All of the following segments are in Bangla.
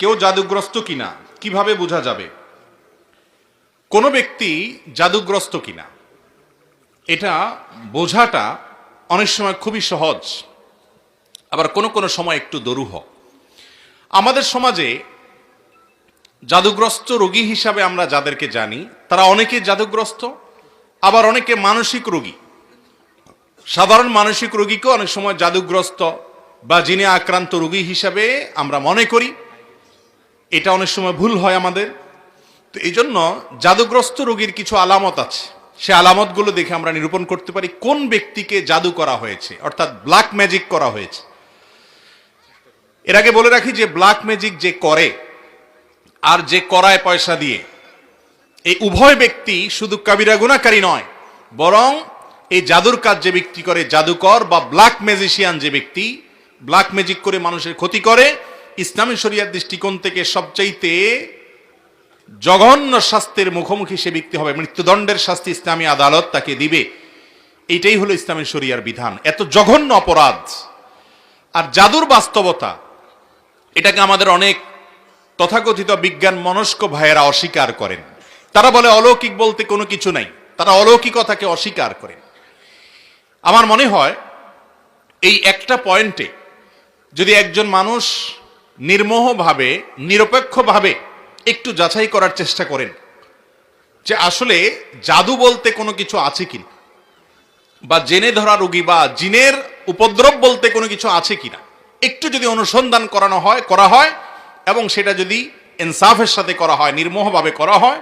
কেউ জাদুগ্রস্ত কিনা কিভাবে বোঝা যাবে? কোনো ব্যক্তি জাদুগ্রস্ত কিনা এটা বোঝাটা অনেক সময় খুবই সহজ, আবার কোনো কোনো সময় একটু দুরূহ। আমাদের সমাজে জাদুগ্রস্ত রোগী হিসাবে আমরা যাদেরকে জানি তারা অনেকে জাদুগ্রস্ত, আবার অনেকে মানসিক রোগী। সাধারণ মানসিক রোগীকেও অনেক সময় জাদুগ্রস্ত বা জিনে আক্রান্ত রোগী হিসাবে আমরা মনে করি। এটা অনেক সময় ভুল হয় আমাদের। তো এই জন্য জাদুগ্রস্ত রোগীর কিছু আলামত আছে, সে আলামতগুলো দেখে আমরা নিরূপণ করতে পারি কোন ব্যক্তিকে জাদু করা হয়েছে, অর্থাৎ ব্ল্যাক ম্যাজিক করা হয়েছে। এর আগে বলে রাখি যে ব্ল্যাক ম্যাজিক যে করে আর যে করায় পয়সা দিয়ে, এই উভয় ব্যক্তি শুধু কাবিরা গুনাহকারী নয়, বরং এই জাদুর কাজ যে ব্যক্তি করে, জাদুকর বা ব্ল্যাক ম্যাজিশিয়ান যে ব্যক্তি ব্ল্যাক ম্যাজিক করে মানুষের ক্ষতি করে, ইসলামী শরিয়ার দৃষ্টিকোণ থেকে সবচাইতে জঘন্য শাস্তির মুখোমুখি সে ব্যক্তি হবে। মৃত্যুদণ্ডের শাস্তি ইসলামী আদালত তাকে দিবে। এইটাই হলো ইসলামী শরিয়ার বিধান। এত জঘন্য অপরাধ। আর জাদুর বাস্তবতা এটাকে আমাদের অনেক তথাকথিত বিজ্ঞান মনস্ক ভাইয়েরা অস্বীকার করেন। তারা বলে অলৌকিক বলতে কোনো কিছু নাই, তারা অলৌকিকতাকে অস্বীকার করেন। আমার মনে হয় এই একটা পয়েন্টে যদি একজন মানুষ নির্মোহভাবে নিরপেক্ষভাবে একটু যাচাই করার চেষ্টা করেন যে আসলে জাদু বলতে কোনো কিছু আছে কিনা, বা জেনে ধরা রোগী বা জিনের উপদ্রব বলতে কোনো কিছু আছে কিনা, একটু যদি অনুসন্ধান করা হয় এবং সেটা যদি ইনসাফের সাথে করা হয়, নির্মোহভাবে করা হয়,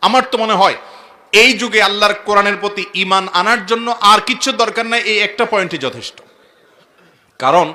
আমার তো মনে হয় এই যুগে আল্লাহর কোরআনের প্রতি ঈমান আনার জন্য আর কিচ্ছু দরকার নাই, এই একটা পয়েন্টই যথেষ্ট। কারণ